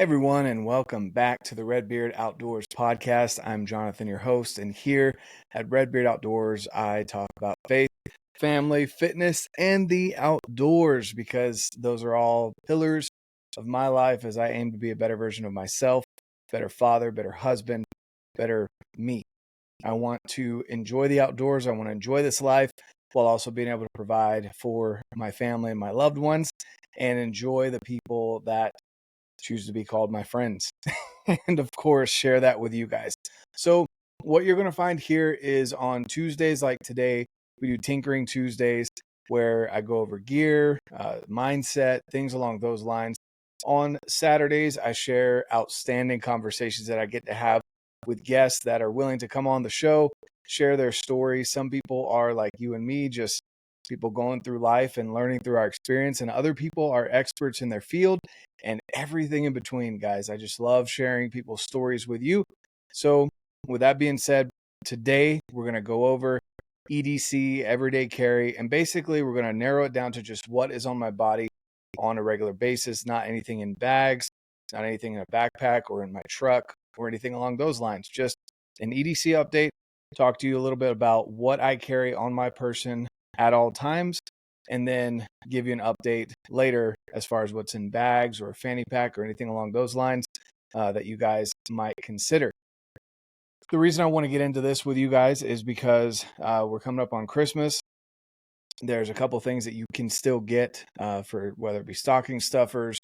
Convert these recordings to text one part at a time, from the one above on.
Everyone, and welcome back to the Red.Beard Outdoors podcast. I'm Jonathan, your host, and here at Red.Beard Outdoors, I talk about faith, family, fitness, and the outdoors because those are all pillars of my life as I aim to be a better version of myself, better father, better husband, better me. I want to enjoy the outdoors. I want to enjoy this life while also being able to provide for my family and my loved ones and enjoy the people that choose to be called my friends. And of course, share that with you guys. So what you're going to find here is on Tuesdays like today, we do Tinkering Tuesdays where I go over gear, mindset, things along those lines. On Saturdays, I share outstanding conversations that I get to have with guests that are willing to come on the show, share their stories. Some people are like you and me, just people going through life and learning through our experience, and other people are experts in their field and everything in between, guys. I just love sharing people's stories with you. So with that being said, today we're going to go over EDC, everyday carry, and basically we're going to narrow it down to just what is on my body on a regular basis, not anything in bags, not anything in a backpack or in my truck or anything along those lines. Just an EDC update, talk to you a little bit about what I carry on my person at all times, and then give you an update later as far as what's in bags or a fanny pack or anything along those lines that you guys might consider. The reason I want to get into this with you guys is because we're coming up on Christmas. There's a couple things that you can still get for whether it be stocking stuffers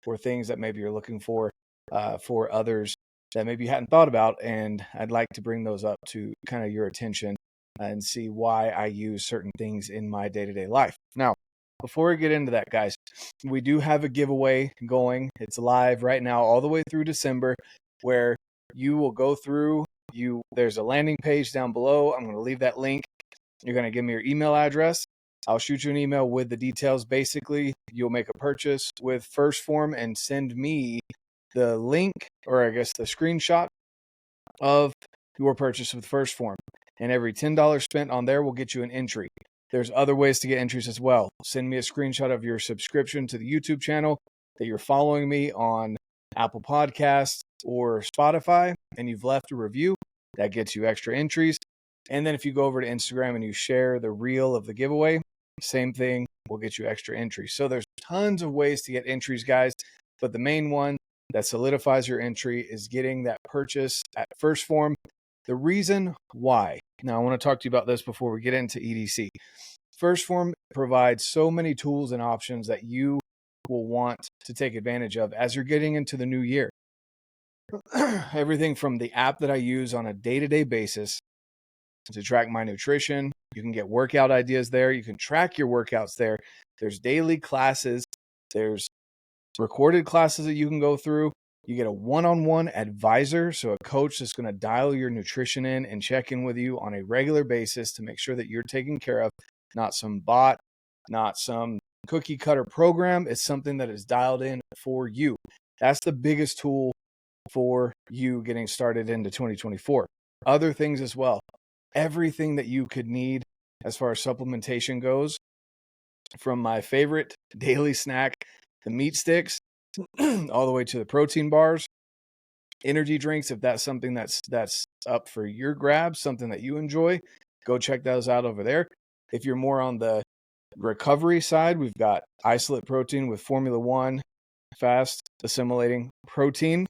or things that maybe you're looking for others that maybe you hadn't thought about, and I'd like to bring those up to kind of your attention and see why I use certain things in my day-to-day life. Now, before we get into that, guys, we do have a giveaway going. It's live right now all the way through December, where you will go through, there's a landing page down below. I'm going to leave that link. You're going to give me your email address. I'll shoot you an email with the details. Basically, you'll make a purchase with Phorm and send me the link, or I guess the screenshot of your purchase with Phorm. And every $10 spent on there will get you an entry. There's other ways to get entries as well. Send me a screenshot of your subscription to the YouTube channel, that you're following me on Apple Podcasts or Spotify, and you've left a review. That gets you extra entries. And then if you go over to Instagram and you share the reel of the giveaway, same thing, will get you extra entries. So there's tons of ways to get entries, guys. But the main one that solidifies your entry is getting that purchase at Phorm. The reason why, now I want to talk to you about this before we get into EDC. Phorm provides so many tools and options that you will want to take advantage of as you're getting into the new year. Everything from the app that I use on a day-to-day basis to track my nutrition. You can get workout ideas there. You can track your workouts there. There's daily classes. There's recorded classes that you can go through. You get a one-on-one advisor, so a coach that's going to dial your nutrition in and check in with you on a regular basis to make sure that you're taken care of, not some bot, not some cookie cutter program. It's something that is dialed in for you. That's the biggest tool for you getting started into 2024. Other things as well. Everything that you could need as far as supplementation goes, from my favorite daily snack, the meat sticks, all the way to the protein bars, energy drinks. If that's something that's up for your grab, something that you enjoy, go check those out over there. If you're more on the recovery side, we've got isolate protein with Formula 1 fast assimilating protein.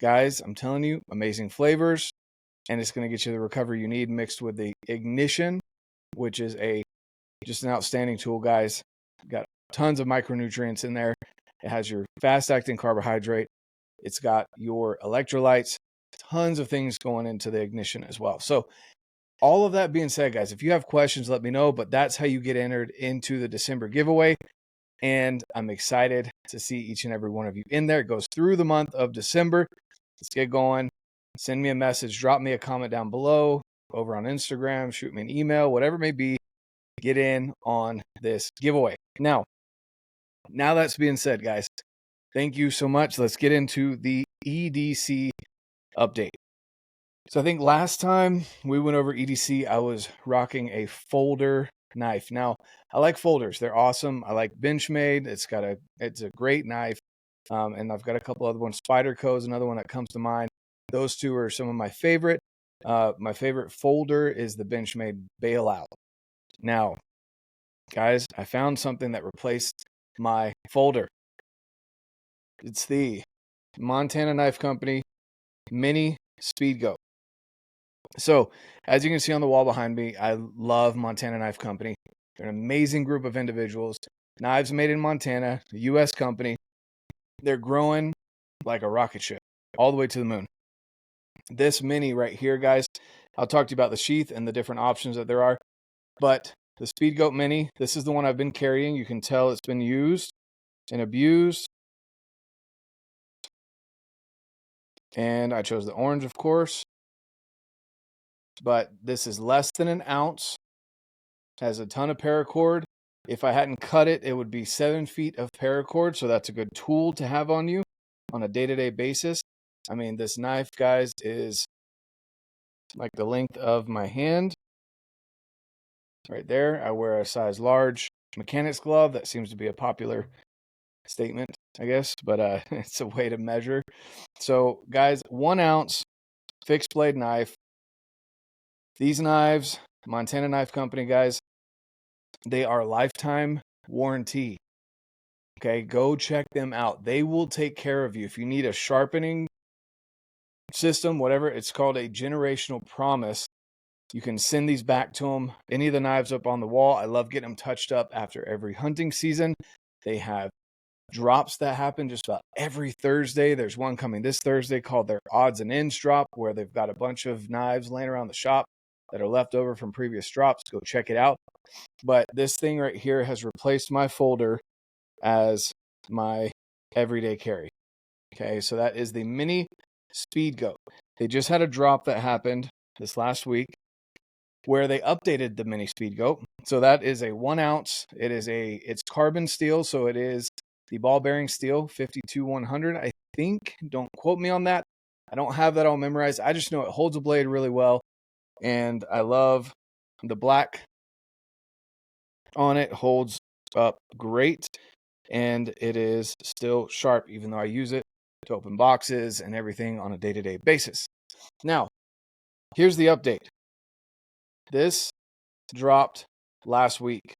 Guys, I'm telling you, amazing flavors, and it's going to get you the recovery you need, mixed with the ignition, which is just an outstanding tool, guys. Got tons of micronutrients in there. It has your fast-acting carbohydrate. It's got your electrolytes, tons of things going into the ignition as well. So all of that being said, guys, if you have questions, let me know. But that's how you get entered into the December giveaway. And I'm excited to see each and every one of you in there. It goes through the month of December. Let's get going. Send me a message. Drop me a comment down below, over on Instagram. Shoot me an email, whatever it may be. Get in on this giveaway. Now that's being said, guys, thank you so much. Let's get into the EDC update. So I think last time we went over EDC, I was rocking a folder knife. Now, I like folders. They're awesome. I like Benchmade. It's a great knife. And I've got a couple other ones. Spyderco is another one that comes to mind. Those two are some of my favorite. My favorite folder is the Benchmade Bailout. Now, guys, I found something that replaced my folder. It's the Montana Knife Company Mini Speedgoat. So, as you can see on the wall behind me, I love Montana Knife Company. They're an amazing group of individuals. Knives made in Montana, a U.S. company. They're growing like a rocket ship all the way to the moon. This mini right here, guys, I'll talk to you about the sheath and the different options that there are. But the Speedgoat Mini, this is the one I've been carrying. You can tell it's been used and abused. And I chose the orange, of course. But this is less than an ounce. Has a ton of paracord. If I hadn't cut it, it would be 7 feet of paracord. So that's a good tool to have on you on a day-to-day basis. I mean, this knife, guys, is like the length of my hand. Right there. I wear a size large mechanics glove. That seems to be a popular statement, I guess, but it's a way to measure. So, guys, 1 ounce fixed blade knife. These knives, Montana Knife Company, guys, they are lifetime warranty. Okay, go check them out. They will take care of you. If you need a sharpening system, whatever, it's called a generational promise. You can send these back to them. Any of the knives up on the wall, I love getting them touched up after every hunting season. They have drops that happen just about every Thursday. There's one coming this Thursday called their odds and ends drop, where they've got a bunch of knives laying around the shop that are left over from previous drops. Go check it out. But this thing right here has replaced my folder as my everyday carry. Okay, so that is the Mini Speedgoat. They just had a drop that happened this last week where they updated the Mini Speedgoat. So that is a 1 ounce. It's carbon steel, so it is the ball bearing steel 52-100, I think. Don't quote me on that. I don't have that all memorized. I just know it holds a blade really well, and I love the black on it. Holds up great, and it is still sharp, even though I use it to open boxes and everything on a day-to-day basis. Now, here's the update. This dropped last week,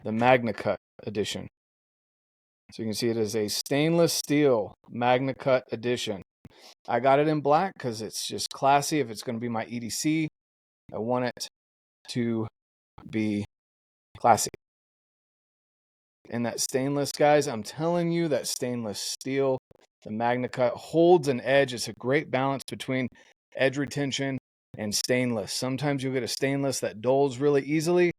the Magnacut edition. So you can see it is a stainless steel Magnacut edition. I got it in black because it's just classy. If it's going to be my EDC, I want it to be classy. And that stainless, guys, I'm telling you, that stainless steel, the Magnacut, holds an edge. It's a great balance between edge retention and stainless. Sometimes you'll get a stainless that dulls really easily,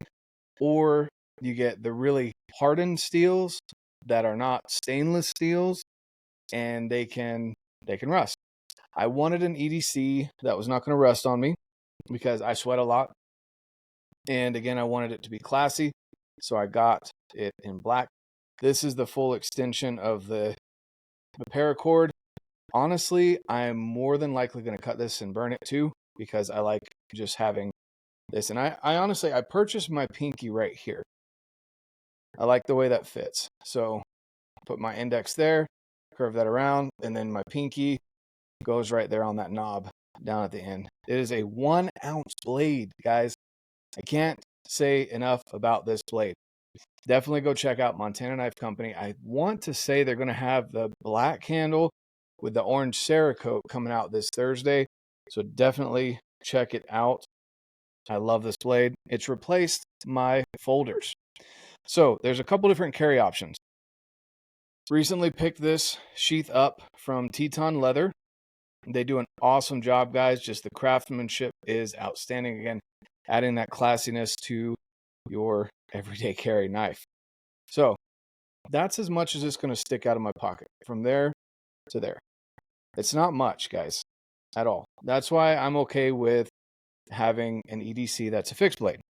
or you get the really hardened steels that are not stainless steels, and they can rust. I wanted an EDC that was not going to rust on me because I sweat a lot. And again, I wanted it to be classy, so I got it in black. This is the full extension of the paracord. Honestly, I'm more than likely going to cut this and burn it too, because I like just having this. And I honestly, I purchased my pinky right here. I like the way that fits. So put my index there, curve that around, and then my pinky goes right there on that knob down at the end. It is a 1 ounce blade, guys. I can't say enough about this blade. Definitely go check out Montana Knife Company. I want to say they're going to have the black handle with the orange Cerakote coming out this Thursday. So definitely check it out. I love this blade. It's replaced my folders. So there's a couple different carry options. Recently picked this sheath up from Teton Leather. They do an awesome job, guys. Just the craftsmanship is outstanding. Again, adding that classiness to your everyday carry knife. So that's as much as it's going to stick out of my pocket from there to there. It's not much, guys, at all. That's why I'm okay with having an EDC that's a fixed blade.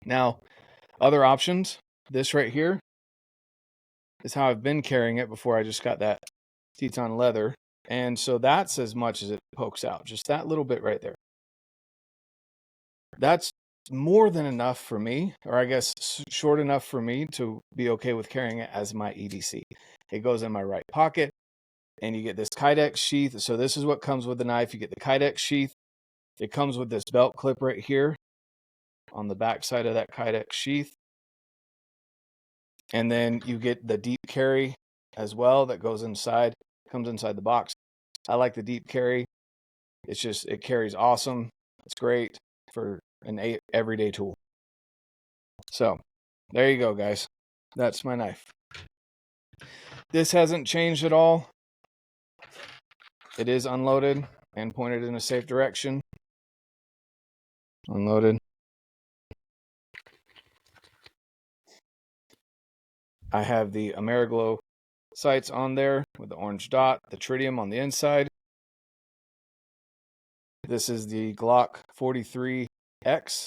Now, other options, this right here is how I've been carrying it before I just got that Teton Leather. And so that's as much as it pokes out, just that little bit right there. That's more than enough for me, or I guess short enough for me to be okay with carrying it as my EDC. It goes in my right pocket, and you get this Kydex sheath. So this is what comes with the knife. You get the Kydex sheath. It comes with this belt clip right here on the back side of that Kydex sheath. And then you get the deep carry as well that goes inside, comes inside the box. I like the deep carry. It's just, it carries awesome. It's great for an everyday tool. So there you go, guys. That's my knife. This hasn't changed at all. It is unloaded and pointed in a safe direction. Unloaded. I have the Ameriglow sights on there with the orange dot, the tritium on the inside. This is the Glock 43X,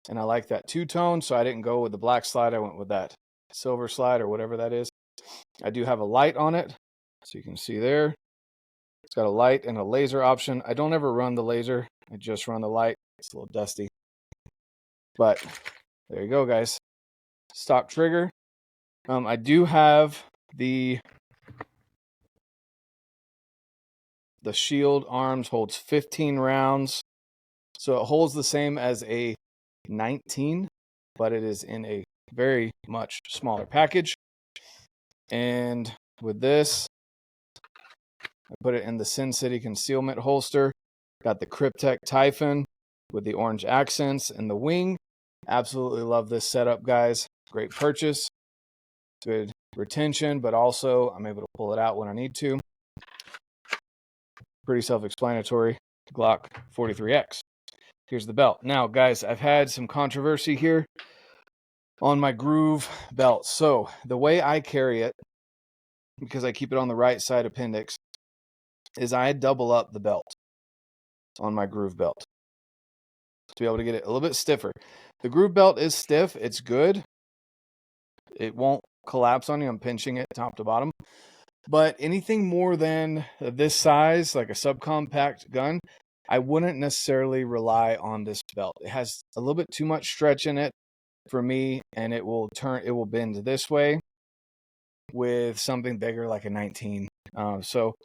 and I like that two-tone, so I didn't go with the black slide. I went with that silver slide or whatever that is. I do have a light on it, so you can see there. It's got a light and a laser option. I don't ever run the laser. I just run the light. It's a little dusty. But there you go, guys. Stock trigger. I do have the shield arms, holds 15 rounds. So it holds the same as a 19, but it is in a very much smaller package. And with this, I put it in the Sin City concealment holster. Got the Kryptek Typhon with the orange accents and the wing. Absolutely love this setup, guys. Great purchase. Good retention, but also I'm able to pull it out when I need to. Pretty self-explanatory. Glock 43X. Here's the belt. Now, guys, I've had some controversy here on my groove belt. So the way I carry it, because I keep it on the right side appendix, is I double up the belt on my groove belt to be able to get it a little bit stiffer. The groove belt is stiff. It's good. It won't collapse on you. I'm pinching it top to bottom. But anything more than this size, like a subcompact gun, I wouldn't necessarily rely on this belt. It has a little bit too much stretch in it for me, and it will bend this way with something bigger like a 19. So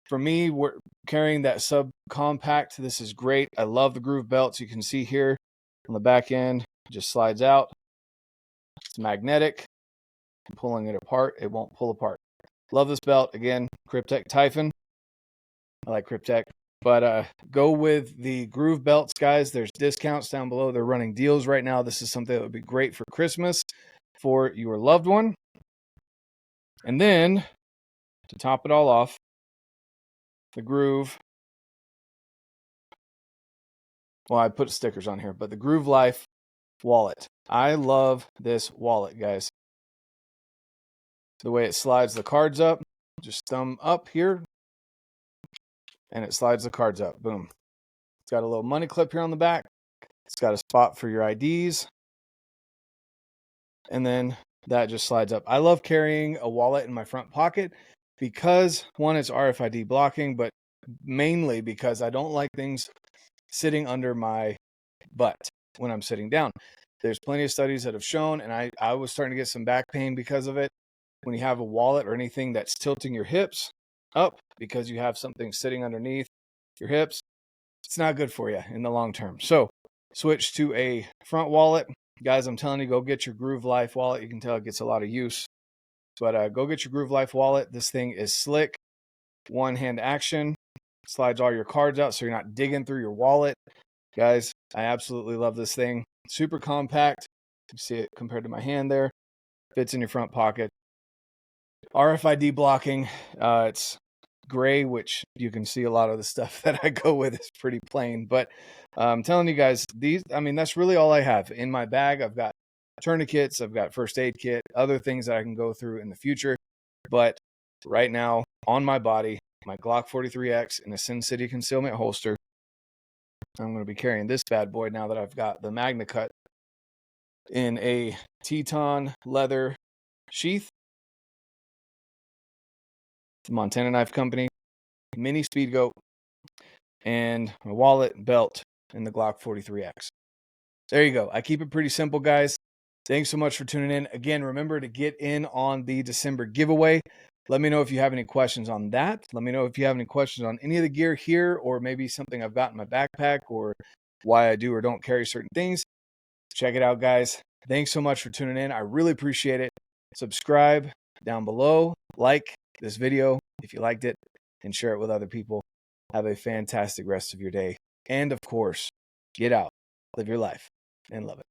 for me, we're carrying that subcompact. This is great. I love the groove belts. You can see here on the back end, it just slides out. It's magnetic. I'm pulling it apart, it won't pull apart. Love this belt. Again, Kryptek Typhon. I like Kryptek. But go with the groove belts, guys. There's discounts down below. They're running deals right now. This is something that would be great for Christmas for your loved one. And then, to top it all off, the Groove. Well, I put stickers on here, but the Groove Life wallet. I love this wallet, guys. The way it slides the cards up, just thumb up here, and it slides the cards up. Boom. It's got a little money clip here on the back. It's got a spot for your IDs. And then that just slides up. I love carrying a wallet in my front pocket because, one, it's RFID blocking, but mainly because I don't like things sitting under my butt when I'm sitting down. There's plenty of studies that have shown, and I was starting to get some back pain because of it. When you have a wallet or anything that's tilting your hips up because you have something sitting underneath your hips, it's not good for you in the long term. So switch to a front wallet. Guys, I'm telling you, go get your Groove Life wallet. You can tell it gets a lot of use. But go get your Groove Life wallet. This thing is slick. One-hand action. Slides all your cards out so you're not digging through your wallet. Guys, I absolutely love this thing. Super compact. You see it compared to my hand there. Fits in your front pocket. RFID blocking. It's gray, which you can see a lot of the stuff that I go with is pretty plain. But I'm telling you guys, that's really all I have in my bag. I've got tourniquets, I've got first aid kit, other things that I can go through in the future. But right now, on my body, my Glock 43X in a Sin City concealment holster. I'm going to be carrying this bad boy now that I've got the Magnacut in a Teton leather sheath. The Montana Knife Company, mini Speedgoat, and my wallet, belt, and the Glock 43X. There you go. I keep it pretty simple, guys. Thanks so much for tuning in. Again, remember to get in on the December giveaway. Let me know if you have any questions on that. Let me know if you have any questions on any of the gear here, or maybe something I've got in my backpack, or why I do or don't carry certain things. Check it out, guys. Thanks so much for tuning in. I really appreciate it. Subscribe down below. Like this video if you liked it, and share it with other people. Have a fantastic rest of your day. And of course, get out, live your life, and love it.